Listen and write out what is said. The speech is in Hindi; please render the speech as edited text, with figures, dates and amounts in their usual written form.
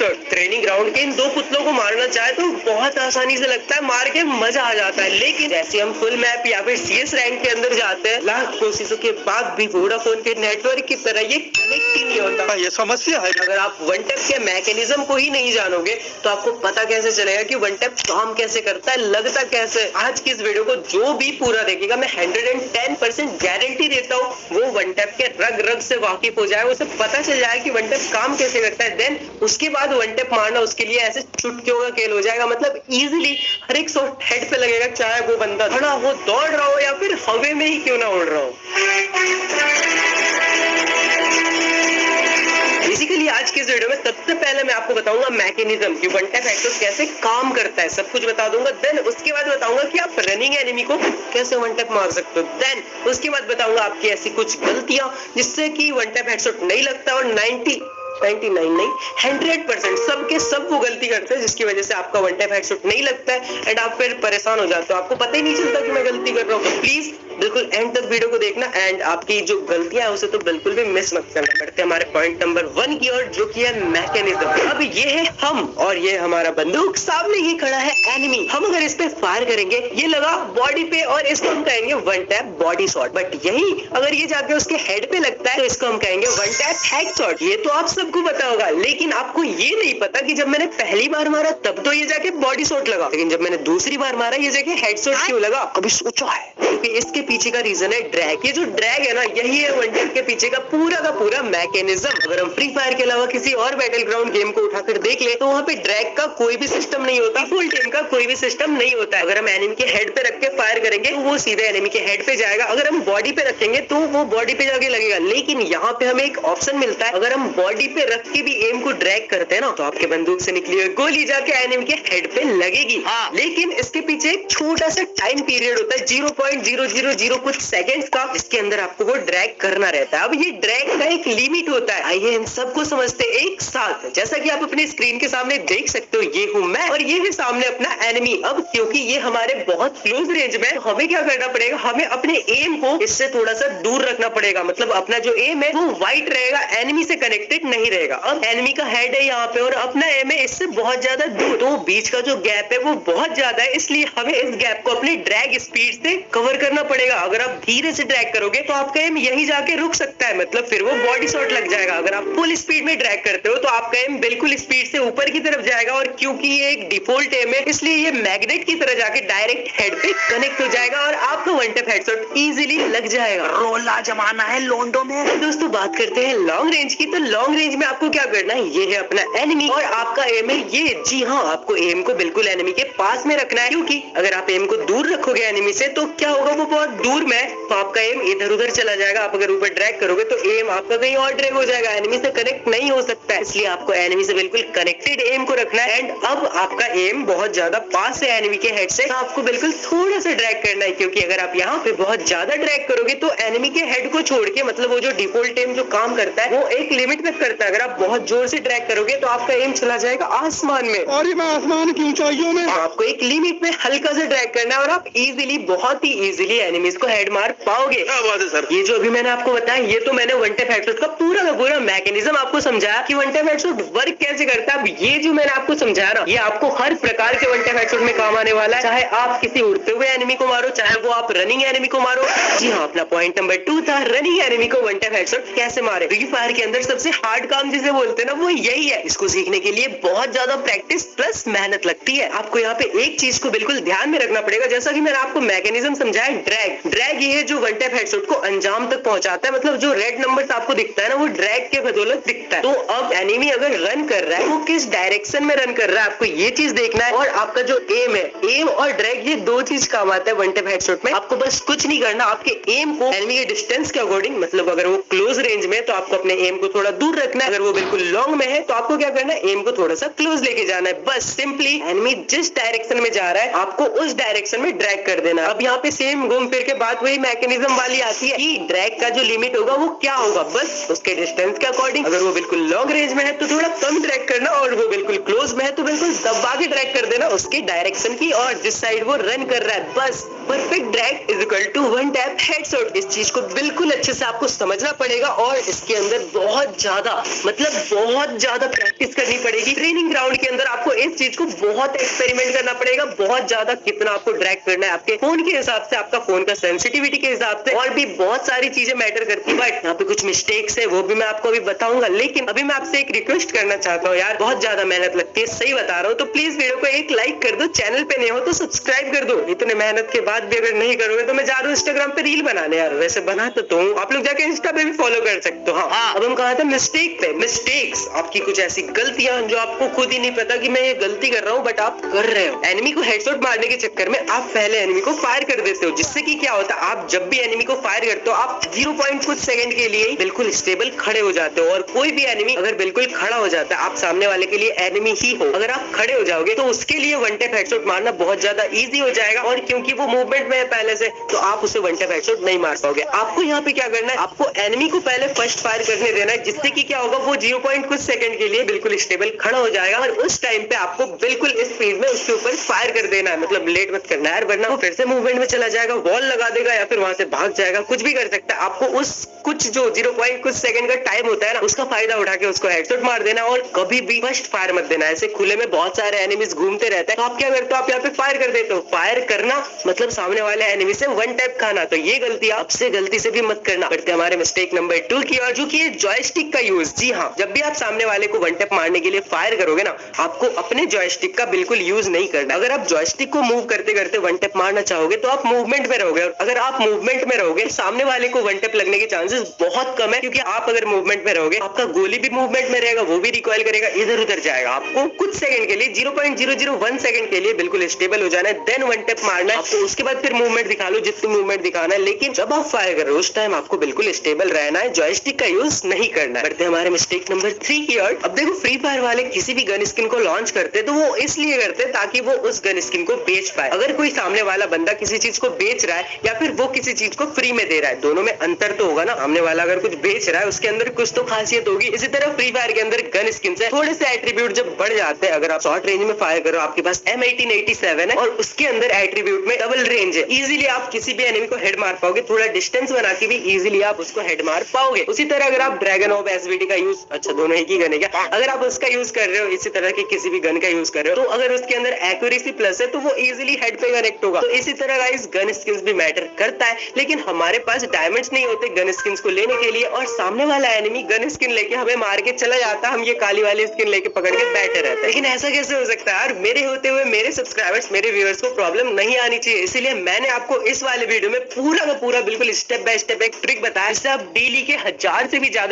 हेडशॉट। ट्रेनिंग ग्राउंड के इन दो पुतलों को मारना चाहे तो बहुत आसानी से लगता है, मार के मजा आ जाता है, लेकिन जैसे हम फुल मैप या फिर CS रैंक के अंदर जाते हैं, लाख कोशिशों के बाद भी वोडाफोन के नेटवर्क की तरह ये कनेक्ट ही नहीं होता। ये समस्या है। अगर आप वन टैप के मैकेनिज्म को ही नहीं जानोगे तो आपको पता कैसे चलेगा कि वन टैप काम कैसे करता है, लगता कैसे। आज की इस वीडियो को जो भी पूरा देखेगा, मैं 110% गारंटी देता हूँ वो वन टैप के रग रग से वाकिफ हो जाए, उसे पता चल जाए कि वन टैप काम कैसे करता है। देन उसके बाद वन टैप मारना उसके लिए ऐसे चुटकियों का खेल हो जाएगा। मतलब इजीली हर एक शॉट हेड पे लगेगा, चाहे वो बंदा खड़ा हो, दौड़ रहा हो या फिर हवा में ही क्यों ना उड़ रहा हो। बेसिकली आज के इस वीडियो में सबसे पहले मैं आपको बताऊंगा मैकेनिज्म कि वन टैप हेडशॉट कैसे काम करता है, सब कुछ बता दूंगा। देन उसके बाद बताऊंगा कि आप रनिंग एनिमी को कैसे वन टैप मार सकते हो। देन उसके बाद बताऊंगा आपकी ऐसी कुछ गलतियां जिससे कि वन टैप हेडशॉट नहीं लगता और 99 नहीं 100% सबके सब वो गलती करते हैं जिसकी वजह से आपका वन टैप हेडशॉट नहीं लगता है एंड आप फिर परेशान हो जाते हो, आपको पता ही नहीं चलता कि मैं गलती कर रहा हूँ। तो प्लीज बिल्कुल एंड तक वीडियो को देखना एंड आपकी जो गलतियां हैं उसे तो बिल्कुल भी मिस मत करना। बढ़ते हमारे पॉइंट नंबर 1 की ओर, जो कि है मैकेनिज्म। अब ये है हम और ये हमारा बंदूक, सामने ही खड़ा है एनिमी। हम अगर इस पे फायर करेंगे, ये लगा बॉडी पे और इसको हम कहेंगे one tap body shot. But यही अगर ये जाके उसके हेड पे लगता है तो इसको हम कहेंगे वन टैप हेडशॉट। ये तो आप सबको पता होगा, लेकिन आपको ये नहीं पता कि जब मैंने पहली बार मारा तब तो ये जाके बॉडी शॉट लगा, लेकिन जब मैंने दूसरी बार मारा ये जाके हेडशॉट क्यों लगा, कभी सोचा है? क्योंकि इसके पीछे का रीजन है ड्रैग। ये जो ड्रैग है ना, यही है वन टैप के पीछे का पूरा मैकेनिज्म। अगर हम फ्री फायर के अलावा किसी और बैटल ग्राउंड गेम को उठाकर देख ले तो वहाँ पे ड्रैग का कोई भी सिस्टम नहीं होता, फुल टीम का कोई भी सिस्टम नहीं होता है। अगर हम एनिमी के हेड पे रख के फायर करेंगे तो वो सीधे एनिमी के हेड पे जाएगा, अगर हम बॉडी पे रखेंगे तो वो बॉडी पे जाके लगेगा। लेकिन यहाँ पे हमें एक ऑप्शन मिलता है, अगर हम बॉडी पे रख के भी एम को ड्रैग करते हैं ना तो आपके बंदूक से निकली हुई गोली जाके एनिमी के हेड पे लगेगी। हाँ, लेकिन इसके पीछे एक छोटा सा टाइम पीरियड होता है 0.000 कुछ सेकंड्स का, जिसके अंदर आपको वो ड्रैग करना रहता है। अब ये ड्रैग का एक लिमिट होता है, आइए इन सबको समझते एक साथ। जैसा कि आप अपने स्क्रीन के सामने देख सकते हो, ये हूँ मैं और ये है सामने अपना एनिमी। अब क्योंकि ये हमारे बहुत क्लोज रेंज में, तो हमें क्या करना पड़ेगा, हमें अपने एम को इससे थोड़ा सा दूर रखना पड़ेगा। मतलब अपना जो एम है वो वाइट रहेगा, एनिमी से कनेक्टेड नहीं रहेगा। अब एनिमी का हेड है यहाँ पे और अपना एम है इससे बहुत ज्यादा दूर, तो बीच का जो गैप है वो बहुत ज्यादा है, इसलिए हमें इस गैप को अपनी ड्रैग स्पीड से कवर करना पड़ेगा। अगर आप धीरे से ड्रैग करोगे तो आपका एम यही जाके रुक सकता है, मतलब फिर वो बॉडी शॉट लग जाएगा। अगर आप फुल स्पीड में ड्रैग करते हो तो आपका एम बिल्कुल स्पीड से ऊपर की तरफ जाएगा और क्योंकि ये एक डिफॉल्ट एम है इसलिए ये मैग्नेट की तरह जाके डायरेक्ट हेड पे कनेक्ट हो जाएगा और आपका वन टैप हेडशॉट इजीली लग जाएगा। रोला जमाना है लोंडो में। दोस्तों बात करते हैं लॉन्ग रेंज की, तो लॉन्ग रेंज में आपको क्या करना है, ये है अपना एनिमी और आपका एम है ये। जी हाँ, आपको एम को बिल्कुल एनिमी के पास में रखना है, क्योंकि अगर आप एम को दूर रखोगे एनिमी से तो क्या होगा, वो बहुत दूर में, तो आपका एम इधर उधर चला जाएगा। आप अगर ऊपर ड्रैग करोगे तो एम आपका कहीं और ड्रैग हो जाएगा, एनिमी से कनेक्ट नहीं हो सकता है, इसलिए आपको एनिमी से बिल्कुल कनेक्टेड एम को रखना है। एंड अब आपका एम बहुत ज्यादा पास है एनिमी के हेड से, तो आपको बिल्कुल थोड़ा सा ड्रैग करना है, क्योंकि अगर आप यहाँ पे बहुत ज्यादा ड्रैग करोगे तो एनिमी के हेड को छोड़ के, मतलब वो जो डिफॉल्ट एम जो काम करता है वो एक लिमिट तक करता है। अगर आप बहुत जोर से ड्रैग करोगे तो आपका एम चला जाएगा आसमान में, और मैं आसमान की ऊंचाइयों में। आपको एक लिमिट में हल्का सा ड्रैग करना है और आप इजीली, बहुत ही इजीली एनिमीज को हेड मार पाओगे। क्या बात है सर। ये जो अभी मैंने आपको बताया, ये तो मैंने वन टैप हेडशॉट का पूरा मैकेनिज्म आपको समझाया कि वन टैप हेडशॉट वर्क कैसे करता है। अब ये जो मैंने आपको समझाया ना, ये आपको हर प्रकार के वन टैप हेडशॉट में काम आने वाला है, चाहे आप किसी उड़ते हुए एनिमी को मारो, चाहे वो आप रनिंग एनिमी को मारो। जी हाँ, अपना पॉइंट नंबर 2 था रनिंग एनिमी को वन टैप हेडशॉट कैसे मारे। फ्री फायर के अंदर सबसे हार्ड काम जिसे बोलते हैं ना, वो यही है। इसको सीखने के लिए बहुत ज्यादा प्रैक्टिस प्लस मेहनत लगती है। आपको यहाँ पे एक चीज को बिल्कुल ध्यान में रखना पड़ेगा, जैसा कि मैंने आपको मैकेनिज्म समझाया, ड्रैग ये है जो वन टैप हेडशॉट को अंजाम तक पहुंचाता है। मतलब जो रेड नंबर आपको दिखता है ना, वो ड्रैग के बदौलत दिखता है। तो अब एनिमी अगर रन कर रहा है वो किस डायरेक्शन में रन कर रहा है, आपको ये चीज देखना है। और आपका जो एम है, एम और ड्रैग, ये दो चीज काम आता है वन टैप हेडशॉट में। आपको बस कुछ नहीं करना, आपके एम को एनिमी के डिस्टेंस के अकॉर्डिंग, मतलब अगर वो क्लोज रेंज में तो आपको अपने एम को थोड़ा दूर रखना है, अगर वो बिल्कुल लॉन्ग में है तो आपको क्या करना है, एम को थोड़ा सा क्लोज लेके जाना है। बस सिंपली एनिमी जिस डायरेक्शन में जा रहा है आपको उस डायरेक्शन में ड्रैग कर देना। अब यहाँ पे सेम घूम फिर देर के बाद वही मैकेनिज्म वाली आती है कि ड्रैग का जो लिमिट होगा वो क्या होगा, बस उसके डिस्टेंस के अकॉर्डिंग। अगर वो बिल्कुल लॉन्ग रेंज में है तो थोड़ा कम ड्रैग करना, और वो बिल्कुल क्लोज में है तो बिल्कुल दबा के ड्रैग कर देना उसकी डायरेक्शन की और जिस साइड वो रन कर रहा है। बस perfect drag is equal to one tap headshot. इस चीज को बिल्कुल अच्छे से आपको समझना पड़ेगा और इसके अंदर बहुत ज्यादा प्रैक्टिस करनी पड़ेगी। ट्रेनिंग ग्राउंड के अंदर आपको इस चीज को बहुत एक्सपेरिमेंट करना पड़ेगा, बहुत ज्यादा कितना आपको ड्रैग करना है आपके फोन के हिसाब से, आपका फोन का सेंसिटिविटी के हिसाब से, और भी बहुत सारी चीजें मैटर करती है। बट यहाँ पे कुछ मिस्टेक्स है वो भी मैं आपको अभी बताऊंगा, लेकिन अभी मैं आपसे एक रिक्वेस्ट करना चाहता हूँ यार, बहुत ज्यादा मेहनत लगती है, सही बता रहा हूँ, तो प्लीज वीडियो को एक लाइक कर दो, चैनल पे नहीं हो तो सब्सक्राइब कर दो। इतने मेहनत के बाद भी अगर नहीं करोगे तो मैं जा रहा हूँ इंस्टाग्राम पे रील बनाने यार, वैसे बना तो हूँ, आप लोग जाके इंस्टा पे भी फॉलो कर सकते हो। हाँ, अब हम कहा था मिस्टेक पे। मिस्टेक्स आपकी कुछ ऐसी गलतियां जो आपको खुद ही नहीं पता कि मैं ये गलती कर रहा हूँ, बट आप कर रहे हो। एनिमी को हेडशॉट मारने के चक्कर में आप पहले एनिमी को फायर कर देते हो, जिससे कि क्या होता है, आप जब भी एनिमी को फायर करते हो आप 0. कुछ सेकंड के लिए बिल्कुल स्टेबल खड़े हो जाते हो। और कोई भी एनिमी अगर बिल्कुल खड़ा हो जाता है, आप सामने वाले के लिए एनिमी ही हो, अगर आप खड़े हो जाओगे तो उसके लिए वन टैप हेडशॉट मारना बहुत ज्यादा इजी हो जाएगा। और क्योंकि वो मूवमेंट में है पहले से, तो आप उसे वन टैप हेडशॉट नहीं मार पाओगे। आपको यहाँ पे क्या करना है, आपको एनिमी को पहले फर्स्ट फायर करने देना है, जिससे कि क्या होगा, वो 0. कुछ सेकंड के लिए बिल्कुल स्टेबल खड़ा हो जाएगा और उस टाइम पे आपको बिल्कुल स्पीड में उसके ऊपर फायर कर देना है। मतलब लेट मत करना है, वरना वो फिर से मूवमेंट में चला जाएगा, वॉल लगा देगा या फिर वहां से भाग जाएगा, कुछ भी कर सकता है। आपको उस कुछ जो 0. कुछ सेकंड का टाइम होता है ना, उसका फायदा उठा के उसको हेडशॉट मार देना और कभी भी फर्स्ट फायर मत देना। ऐसे खुले में बहुत सारे एनिमीज घूमते रहते हैं, तो आप क्या करते हो, आप यहाँ पे फायर कर देते हो। फायर करना मतलब सामने वाले एनिमी से वन टैप खाना, तो ये गलती आपसे गलती से भी मत करना। करते हमारे मिस्टेक नंबर 2 की और जो कि जॉयस्टिक का यूज। जी हाँ, जब भी आप सामने वाले को वन टैप मारने के लिए फायर करोगे ना, आपको अपने जॉयस्टिक का बिल्कुल यूज नहीं करना। अगर आप जॉयस्टिक को मूव करते करते वन टैप मारना चाहोगे तो आप मूवमेंट में रहोगे, और अगर आप मूवमेंट में रहोगे सामने वाले को वन टैप लगने के चांसेस बहुत कम है, क्योंकि आप अगर मूवमेंट में रहोगे आपका गोली भी मूवमेंट में रहेगा, वो भी रिकॉइल करेगा, इधर उधर जाएगा। आपको कुछ सेकंड के लिए 0.001 सेकंड के लिए बिल्कुल स्टेबल हो जाना है, देन वन टैप मारना है। आपको उसके बाद फिर मूवमेंट दिखा लो जितनी मूवमेंट दिखाना है, लेकिन जब आप फायर कर रहे हो उस टाइम आपको बिल्कुल स्टेबल रहना है, जॉयस्टिक का यूज नहीं करना है। करते हमारे मिस्टेक नंबर 3 की और अब देखो, फ्री फायर वाले किसी भी गन स्किन को लॉन्च करते तो वो इसलिए करते ताकि वो उस गन स्किन को बेच पाए। अगर कोई सामने वाला बंदा किसी चीज को बेच रहा है या फिर वो किसी चीज को फ्री में दे रहा है, दोनों में अंतर तो होगा ना। सामने वाला अगर कुछ बेच रहा है उसके अंदर कुछ तो खासियत होगी। इसी तरह फ्री फायर के अंदर गन स्किन से थोड़े से एट्रीब्यूट जब बढ़ जाते हैं, अगर आप शॉर्ट रेंज में फायर करो, आपके पास M1887 है और उसके अंदर एट्रीब्यूट में डबल रेंज है, इजीली आप किसी भी एनिमी को हेड मार पाओगे। थोड़ा डिस्टेंस बना के भी इजीली आप उसको हेड मार पाओगे। उसी तरह अगर आप ड्रैगन ऑफ एसवीडी का यूज, अच्छा दोनों एक ही गन है क्या, अगर आप उसका यूज कर रहे हो, इसी तरह के किसी भी गन का यूज कर रहे हो, तो अगर उसके अंदर एक्यूरेसी प्लस है तो वो इजीली हेड पे कनेक्ट होगा। तो इसी तरह गाइस गन स्किन्स भी मैटर करता है, लेकिन हमारे पास डायमंड्स नहीं होते गन स्किन्स को लेने के लिए, और सामने वाला एनिमी गन स्किन लेके हमें मार के चला जाता, हम ये काली वाली स्किन लेके पकड़ के बैठे रहते हैं। लेकिन ऐसा कैसे हो सकता है यार, मेरे होते हुए मेरे सब्सक्राइबर्स, मेरे व्यूअर्स को प्रॉब्लम नहीं आनी चाहिए, इसीलिए मैंने आपको इस वाले वीडियो में पूरा का पूरा बिल्कुल स्टेप बाय स्टेप एक ट्रिक बताया, जिससे आप डेली के 1000 से भी ज्यादा